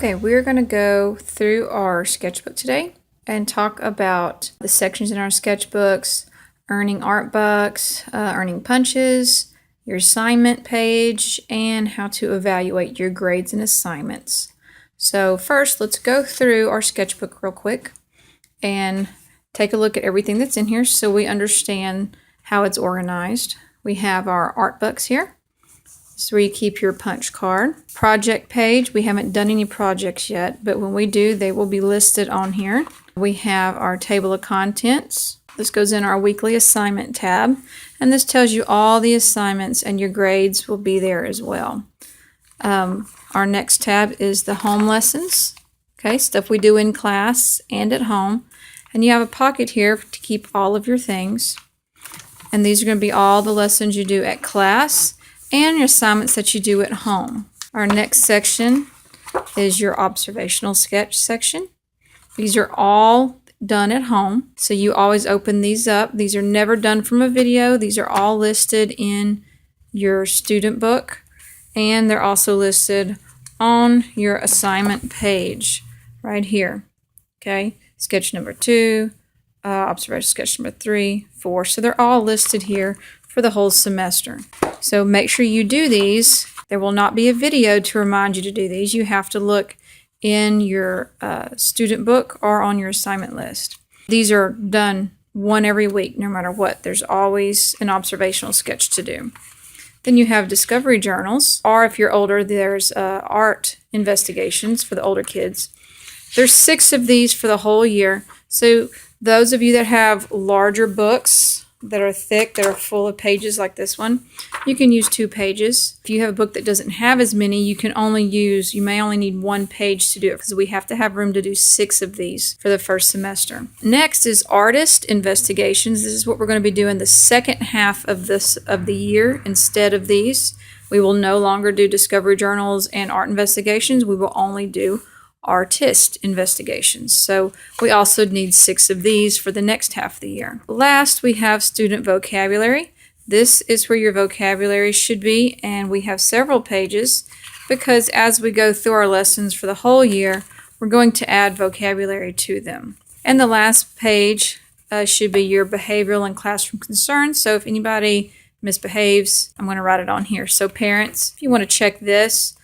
Okay, we're going to go through our sketchbook today and talk about the sections in our sketchbooks, earning art bucks, earning punches, your assignment page, and how to evaluate your grades and assignments. So first, let's go through our sketchbook real quick and take a look at everything that's in here so we understand how it's organized. We have our art bucks here. This is where you keep your punch card. Project page, we haven't done any projects yet, but when we do, they will be listed on here. We have our table of contents. This goes in our weekly assignment tab, and this tells you all the assignments, and your grades will be there as well. Our next tab is the home lessons. Okay, stuff we do in class and at home. And you have a pocket here to keep all of your things. And these are going to be all the lessons you do at class and your assignments that you do at home. Our next section is your observational sketch section. These are all done at home, so you always open these up. These are never done from a video. These are all listed in your student book, and they're also listed on your assignment page right here. Okay, sketch number 2, observational sketch number 3, 4. So they're all listed here for the whole semester. So make sure you do these. There will not be a video to remind you to do these. You have to look in your student book or on your assignment list. These are done one every week, no matter what. There's always an observational sketch to do. Then you have discovery journals, or if you're older, there's art investigations for the older kids. There's 6 of these for the whole year. So those of you that have larger books that are thick, that are full of pages like this one, you can use 2 pages. If you have a book that doesn't have as many, you may only need 1 page to do it, because we have to have room to do 6 of these for the first semester. Next is artist investigations. This is what we're going to be doing the second half of the year instead of these. We will no longer do discovery journals and art investigations. We will only do artist investigations. So we also need 6 of these for the next half of the year. Last, we have student vocabulary. This is where your vocabulary should be, and we have several pages because as we go through our lessons for the whole year, we're going to add vocabulary to them. And the last page should be your behavioral and classroom concerns. So if anybody misbehaves, I'm going to write it on here. So parents, if you want to check this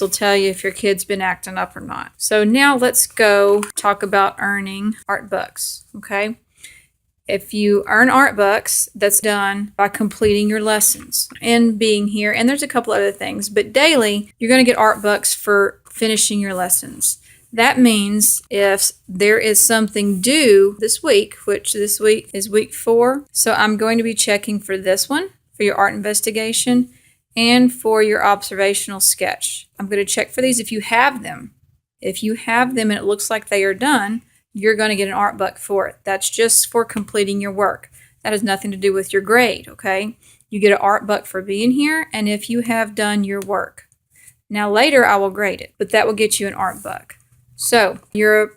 will tell you if your kid's been acting up or not. So now let's go talk about earning art bucks, okay? If you earn art bucks, that's done by completing your lessons and being here. And there's a couple other things, but daily, you're going to get art bucks for finishing your lessons. That means if there is something due this week, which this week is week 4, so I'm going to be checking for this one, for your art investigation, and for your observational sketch. I'm going to check for these if you have them. If you have them and it looks like they are done, you're going to get an art buck for it. That's just for completing your work. That has nothing to do with your grade, okay? You get an art buck for being here, and if you have done your work. Now later I will grade it, but that will get you an art buck. So your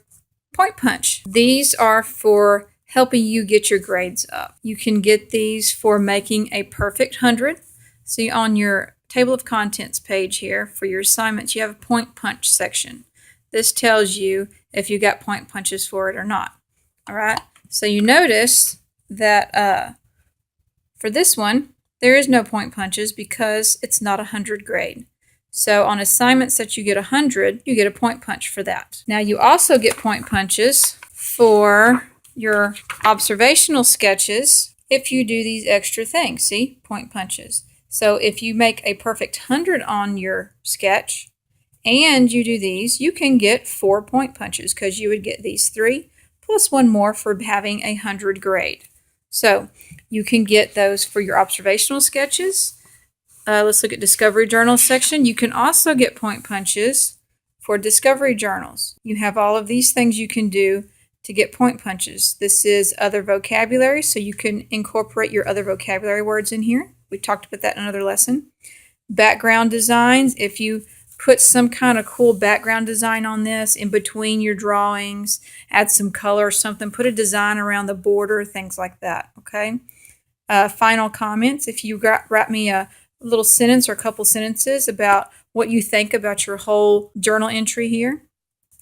point punch. These are for helping you get your grades up. You can get these for making a perfect 100. See, on your table of contents page here for your assignments, you have a point punch section. This tells you if you got point punches for it or not. All right, so you notice that for this one, there is no point punches because it's not a 100 grade. So on assignments that you get 100, you get a point punch for that. Now you also get point punches for your observational sketches if you do these extra things. See, point punches. So if you make a perfect 100 on your sketch and you do these, you can get 4 point punches because you would get these 3 plus 1 more for having a 100 grade. So you can get those for your observational sketches. Let's look at discovery journal section. You can also get point punches for discovery journals. You have all of these things you can do to get point punches. This is other vocabulary, so you can incorporate your other vocabulary words in here. We talked about that in another lesson. Background designs, if you put some kind of cool background design on this in between your drawings, add some color or something, put a design around the border, things like that, okay? Final comments, if you write me a little sentence or a couple sentences about what you think about your whole journal entry here.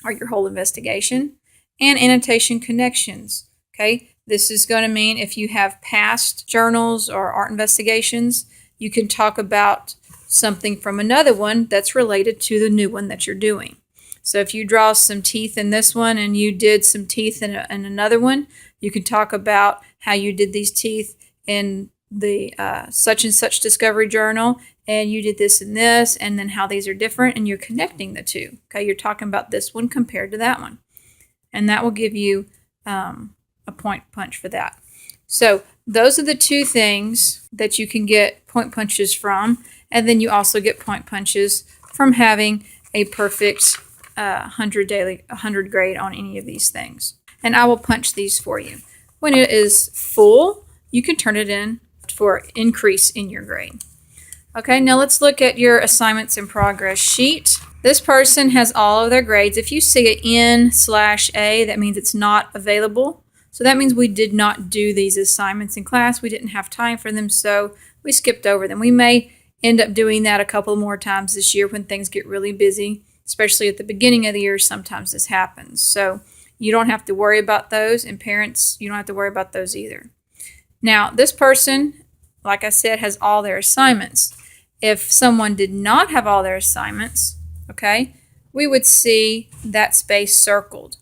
or your whole investigation, and annotation connections. Okay, this is going to mean if you have past journals or art investigations, you can talk about something from another one that's related to the new one that you're doing. So if you draw some teeth in this one and you did some teeth in another one, you can talk about how you did these teeth in the such and such discovery journal, and you did this and this, and then how these are different, and you're connecting the two. Okay, you're talking about this one compared to that one, and that will give you a point punch for that. So those are the two things that you can get point punches from, and then you also get point punches from having a perfect 100 grade on any of these things. And I will punch these for you. When it is full, you can turn it in for increase in your grade. Okay, now let's look at your assignments in progress sheet. This person has all of their grades. If you see an N/A, that means it's not available. So that means we did not do these assignments in class. We didn't have time for them, so we skipped over them. We may end up doing that a couple more times this year when things get really busy, especially at the beginning of the year. Sometimes this happens. So you don't have to worry about those, and parents, you don't have to worry about those either. Now, this person, like I said, has all their assignments. If someone did not have all their assignments, okay, we would see that space circled.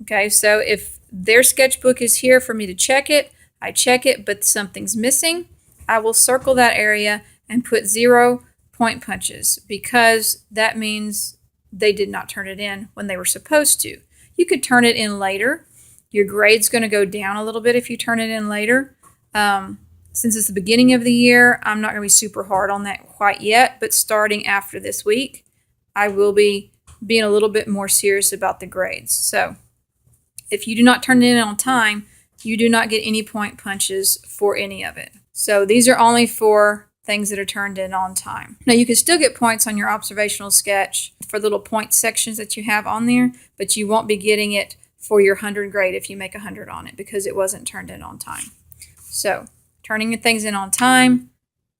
Okay, so if their sketchbook is here for me to check it, I check it, but something's missing, I will circle that area and put 0 point punches, because that means they did not turn it in when they were supposed to. You could turn it in later. Your grade's going to go down a little bit if you turn it in later. Since it's the beginning of the year, I'm not going to be super hard on that quite yet, but starting after this week, I will be being a little bit more serious about the grades. So if you do not turn it in on time, you do not get any point punches for any of it. So these are only for things that are turned in on time. Now, you can still get points on your observational sketch for little point sections that you have on there, but you won't be getting it for your 100 grade if you make 100 on it, because it wasn't turned in on time. So turning things in on time,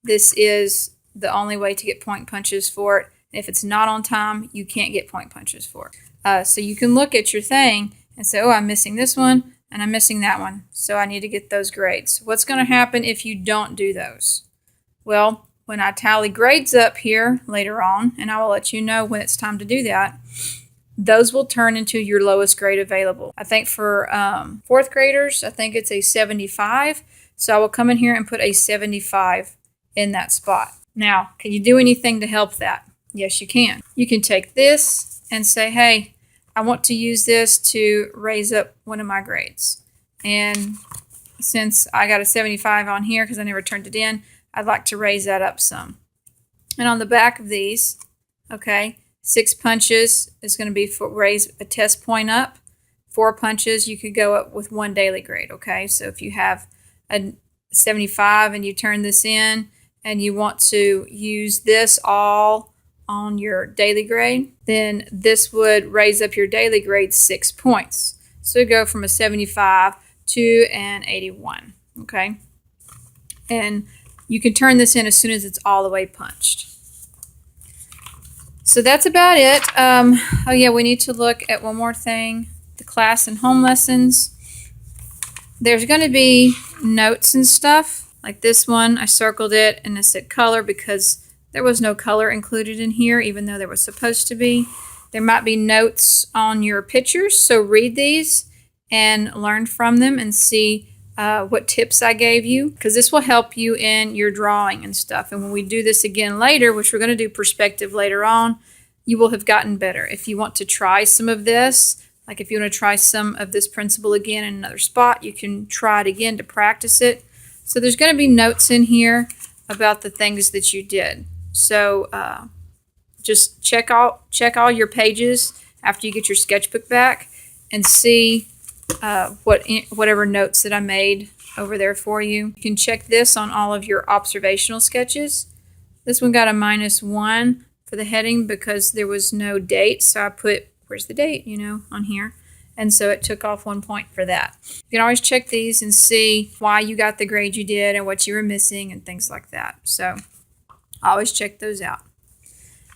this is the only way to get point punches for it. And if it's not on time, you can't get point punches for it. So you can look at your thing and say, oh, I'm missing this one and I'm missing that one, so I need to get those grades. What's going to happen if you don't do those? Well, when I tally grades up here later on, and I will let you know when it's time to do that, those will turn into your lowest grade available. I think for 4th graders, I think it's a 75. So I will come in here and put a 75 in that spot. Now, can you do anything to help that? Yes, you can. You can take this and say, hey, I want to use this to raise up one of my grades. And since I got a 75 on here because I never turned it in, I'd like to raise that up some. And on the back of these, okay, 6 punches is going to be for raise a test point up. 4 punches, you could go up with 1 daily grade, okay? So if you have a 75 and you turn this in and you want to use this all on your daily grade, then this would raise up your daily grade 6 points. So go from a 75 to an 81, okay? And you can turn this in as soon as it's all the way punched. So that's about it. Oh yeah, we need to look at one more thing, the class and home lessons. There's going to be notes and stuff, like this one, I circled it and I said color because there was no color included in here, even though there was supposed to be. There might be notes on your pictures, so read these and learn from them and see what tips I gave you, because this will help you in your drawing and stuff. And when we do this again later, which we're going to do perspective later on, you will have gotten better. If you want to try some of this, like if you want to try some of this principle again in another spot, you can try it again to practice it. So there's going to be notes in here about the things that you did. So just check all your pages after you get your sketchbook back and see whatever notes that I made over there for you. You can check this on all of your observational sketches. This one got a -1 for the heading because there was no date, so I put, where's the date, on here. And so it took off 1 point for that. You can always check these and see why you got the grade you did and what you were missing and things like that. So always check those out.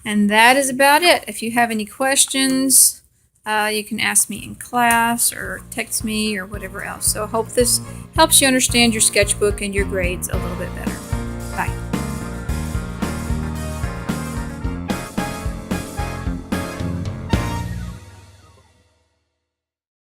And that is about it. If you have any questions, You can ask me in class or text me or whatever else. So I hope this helps you understand your sketchbook and your grades a little bit better.